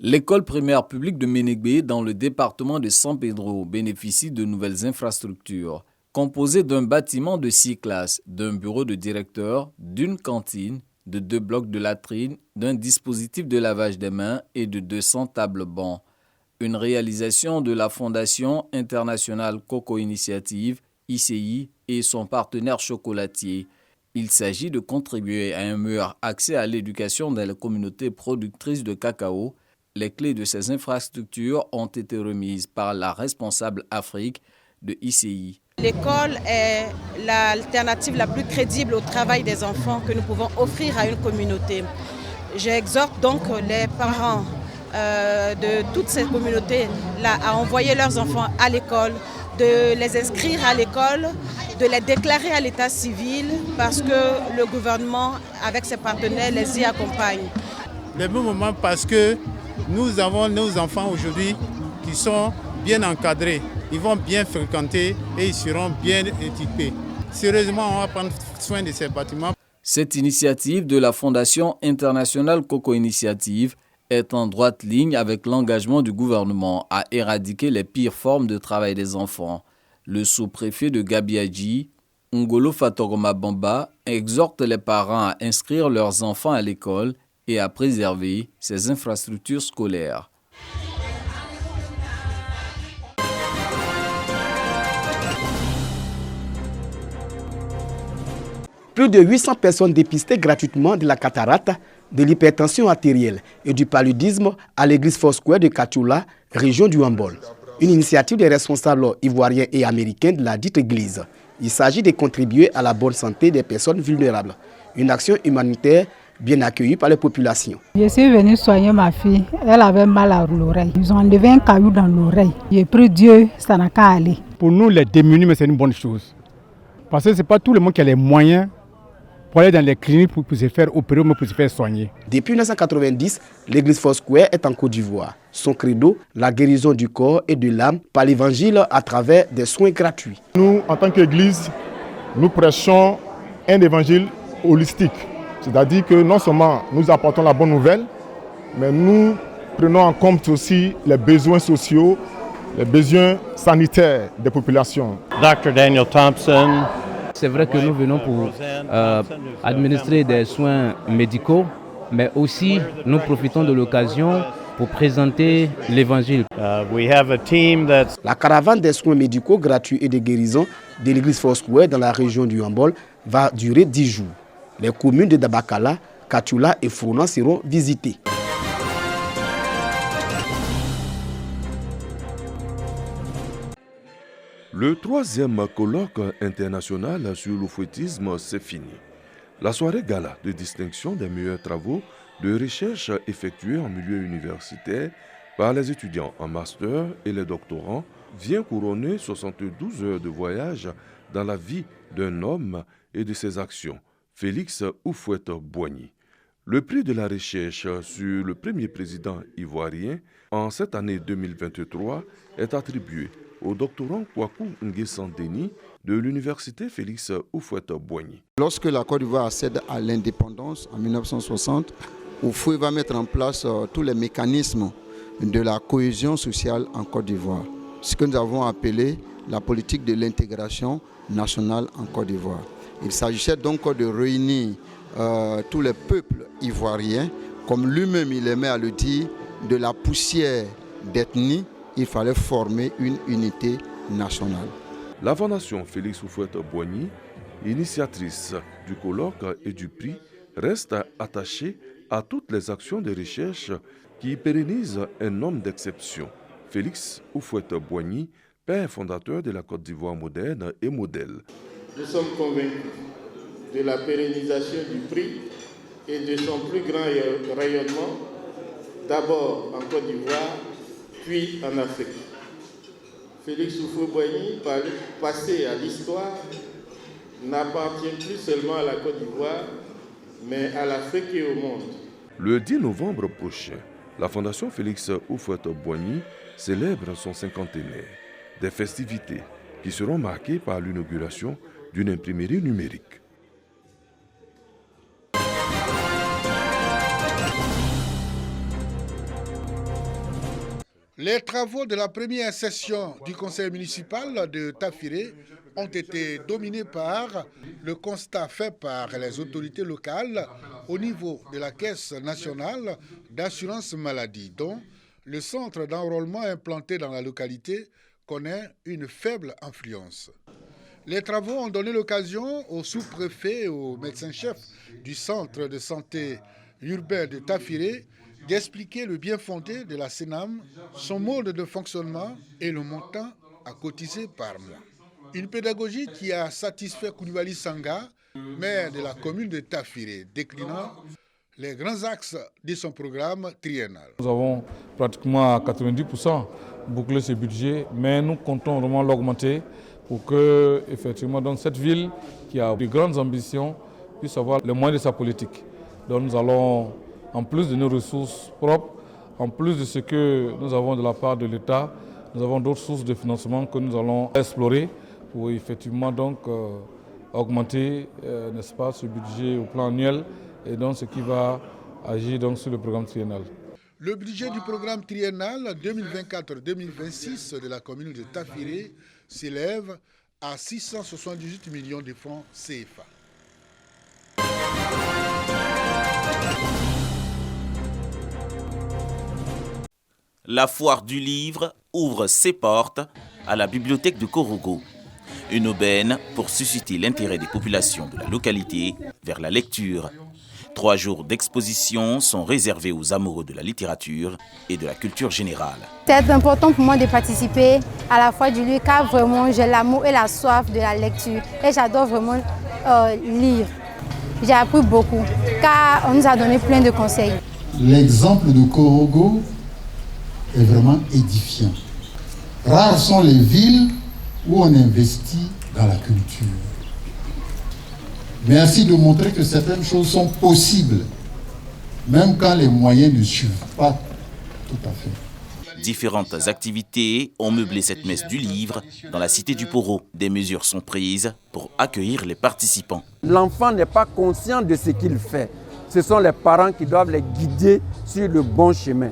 L'école primaire publique de Ménégbé, dans le département de San Pedro, bénéficie de nouvelles infrastructures. Composée d'un bâtiment de 6 classes, d'un bureau de directeur, d'une cantine, de 2 blocs de latrines, d'un dispositif de lavage des mains et de 200 tables bancs. Une réalisation de la Fondation internationale Coco Initiative, ICI, et son partenaire chocolatier. Il s'agit de contribuer à un meilleur accès à l'éducation dans les communautés productrices de cacao. Les clés de ces infrastructures ont été remises par la responsable Afrique de ICI. L'école est l'alternative la plus crédible au travail des enfants que nous pouvons offrir à une communauté. J'exhorte donc les parents de toutes ces communautés-là à envoyer leurs enfants à l'école, de les inscrire à l'école, de les déclarer à l'état civil parce que le gouvernement, avec ses partenaires, les y accompagne. Le bon moment parce que nous avons nos enfants aujourd'hui qui sont bien encadrés. Ils vont bien fréquenter et ils seront bien équipés. Sérieusement, on va prendre soin de ces bâtiments. Cette initiative de la Fondation internationale Coco Initiative est en droite ligne avec l'engagement du gouvernement à éradiquer les pires formes de travail des enfants. Le sous-préfet de Gabiadji, Ngolo Fatoroma Bamba, exhorte les parents à inscrire leurs enfants à l'école et à préserver ces infrastructures scolaires. Plus de 800 personnes dépistées gratuitement de la cataracte, de l'hypertension artérielle et du paludisme à l'église Foursquare de Katoula, région du Hambol. Une initiative des responsables ivoiriens et américains de la dite église. Il s'agit de contribuer à la bonne santé des personnes vulnérables. Une action humanitaire bien accueillie par les populations. Je suis venue soigner ma fille. Elle avait mal à l'oreille. Ils ont enlevé un caillou dans l'oreille. J'ai pris Dieu, ça n'a qu'à aller. Pour nous, les démunis, c'est une bonne chose. Parce que ce n'est pas tout le monde qui a les moyens pour aller dans les cliniques pour se faire opérer ou pour se faire soigner. Depuis 1990, l'église Foursquare est en Côte d'Ivoire. Son credo, la guérison du corps et de l'âme par l'évangile à travers des soins gratuits. Nous, en tant qu'église, nous prêchons un évangile holistique. C'est-à-dire que non seulement nous apportons la bonne nouvelle, mais nous prenons en compte aussi les besoins sociaux, les besoins sanitaires des populations. Dr. Daniel Thompson. C'est vrai que nous venons pour administrer des soins médicaux, mais aussi nous profitons de l'occasion pour présenter l'évangile. La caravane des soins médicaux gratuits et de guérison de l'église Foursquare dans la région du Hambol va durer 10 jours. Les communes de Dabakala, Katoula et Frounan seront visitées. Le 3e colloque international sur l'oufouettisme s'est fini. La soirée gala de distinction des meilleurs travaux de recherche effectués en milieu universitaire par les étudiants en master et les doctorants vient couronner 72 heures de voyage dans la vie d'un homme et de ses actions, Félix Houphouët-Boigny. Le prix de la recherche sur le premier président ivoirien en cette année 2023 est attribué au doctorant Kwaku Nguessan Denis de l'université Félix Houphouët-Boigny. Lorsque la Côte d'Ivoire accède à l'indépendance en 1960, Houphouët va mettre en place tous les mécanismes de la cohésion sociale en Côte d'Ivoire, ce que nous avons appelé la politique de l'intégration nationale en Côte d'Ivoire. Il s'agissait donc de réunir tous les peuples ivoiriens, comme lui-même il aimait à le dire, de la poussière d'ethnie. Il fallait former une unité nationale. La Fondation Félix Houphouët-Boigny, initiatrice du colloque et du prix, reste attachée à toutes les actions de recherche qui pérennisent un homme d'exception, Félix Houphouët-Boigny, père fondateur de la Côte d'Ivoire moderne et modèle. Nous sommes convaincus de la pérennisation du prix et de son plus grand rayonnement, d'abord en Côte d'Ivoire, puis en Afrique. Félix Houphouët-Boigny, passé à l'histoire, n'appartient plus seulement à la Côte d'Ivoire, mais à l'Afrique et au monde. Le 10 novembre prochain, la Fondation Félix Houphouët-Boigny célèbre son cinquantenaire. Des festivités qui seront marquées par l'inauguration d'une imprimerie numérique. Les travaux de la première session du conseil municipal de Tafiré ont été dominés par le constat fait par les autorités locales au niveau de la Caisse nationale d'assurance maladie, dont le centre d'enrôlement implanté dans la localité connaît une faible influence. Les travaux ont donné l'occasion au sous-préfet et au médecin-chef du centre de santé urbain de Tafiré d'expliquer le bien fondé de la CNAM, son mode de fonctionnement et le montant à cotiser par mois. Une pédagogie qui a satisfait Koulibaly Sanga, maire de la commune de Tafiré, déclinant les grands axes de son programme triennal. Nous avons pratiquement à 90% bouclé ce budget, mais nous comptons vraiment l'augmenter pour que, effectivement, dans cette ville qui a de grandes ambitions puisse avoir les moyens de sa politique. Donc nous allons, en plus de nos ressources propres, en plus de ce que nous avons de la part de l'État, nous avons d'autres sources de financement que nous allons explorer pour effectivement donc augmenter, n'est-ce pas, ce budget au plan annuel et donc ce qui va agir donc sur le programme triennal. Le budget du programme triennal 2024-2026 de la commune de Tafiré s'élève à 678 millions de francs CFA. La foire du livre ouvre ses portes à la bibliothèque de Korogo. Une aubaine pour susciter l'intérêt des populations de la localité vers la lecture. 3 jours d'exposition sont réservés aux amoureux de la littérature et de la culture générale. C'est important pour moi de participer à la foire du livre car vraiment j'ai l'amour et la soif de la lecture et j'adore vraiment lire. J'ai appris beaucoup car on nous a donné plein de conseils. L'exemple de Korogo est vraiment édifiant. Rares sont les villes où on investit dans la culture. Merci de montrer que certaines choses sont possibles, même quand les moyens ne suivent pas tout à fait. Différentes activités ont meublé cette messe du livre dans la cité du Poro. Des mesures sont prises pour accueillir les participants. L'enfant n'est pas conscient de ce qu'il fait. Ce sont les parents qui doivent les guider sur le bon chemin.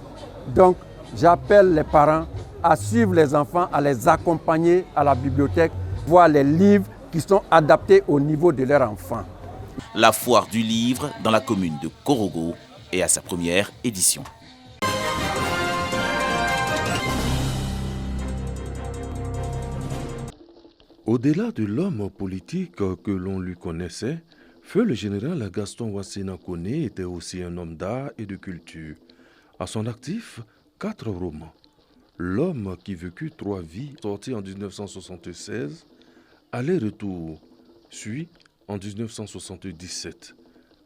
Donc, j'appelle les parents à suivre les enfants, à les accompagner à la bibliothèque, voir les livres qui sont adaptés au niveau de leur enfant. La foire du livre dans la commune de Korogo est à sa première édition. Au-delà de l'homme politique que l'on lui connaissait, feu le général Gaston Wassena Koné était aussi un homme d'art et de culture. À son actif, 4 romans. L'homme qui vécut 3 vies, sorti en 1976, Aller-retour, suit en 1977,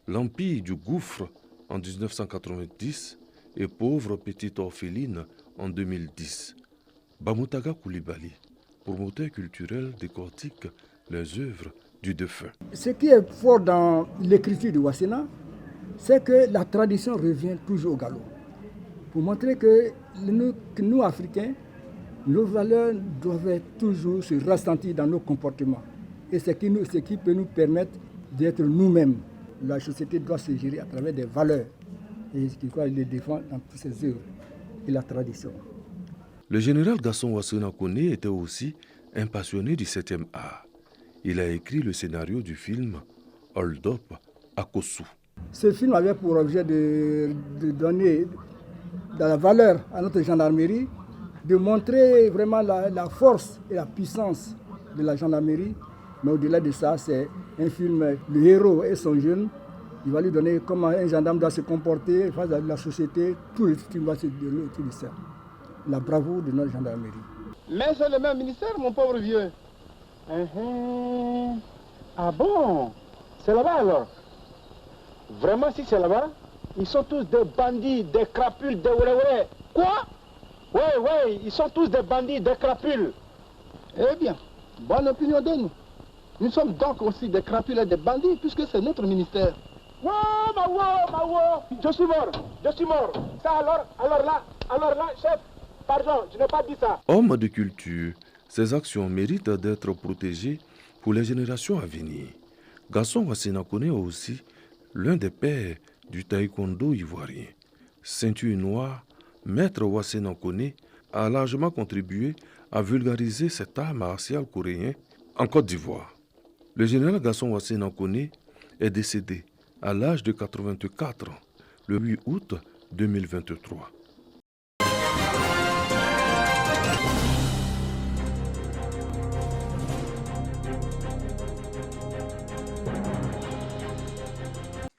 L'Empire du gouffre en 1990 et Pauvre petite orpheline en 2010. Bamoutaga Koulibaly, promoteur culturel, décortique les œuvres du défunt. Ce qui est fort dans l'écriture de Wassena, c'est que la tradition revient toujours au galop. Pour montrer que nous Africains, nos valeurs doivent toujours se ressentir dans nos comportements. Et c'est ce qui peut nous permettre d'être nous-mêmes. La société doit se gérer à travers des valeurs. Et ce qu'il faut les défendre dans toutes ses œuvres et la tradition. Le général Gaston Wassena Koné était aussi un passionné du 7e art. Il a écrit le scénario du film Hold Up à Kossou. Ce film avait pour objet de donner de la valeur à notre gendarmerie, de montrer vraiment la force et la puissance de la gendarmerie. Mais au-delà de ça, c'est un film, le héros et son jeune. Il va lui donner comment un gendarme doit se comporter face à la société, tout le film va se dérouler autour de ça. La bravoure de notre gendarmerie. Mais c'est le même ministère, mon pauvre vieux. Ah bon? C'est là-bas alors? Vraiment, si c'est là-bas, ils sont tous des bandits, des crapules, des ouais. Quoi? Ouais, ils sont tous des bandits, des crapules. Eh bien, bonne opinion de nous. Nous sommes donc aussi des crapules et des bandits, puisque c'est notre ministère. Je suis mort. Ça alors là, chef, pardon, je n'ai pas dit ça. Homme de culture, ses actions méritent d'être protégées pour les générations à venir. Gaston Wassena Koné est aussi l'un des pères du taekwondo ivoirien. Ceinture noire, maître Wassena Koné a largement contribué à vulgariser cet art martial coréen en Côte d'Ivoire. Le général Gaston Wassé Nankone est décédé à l'âge de 84 ans le 8 août 2023.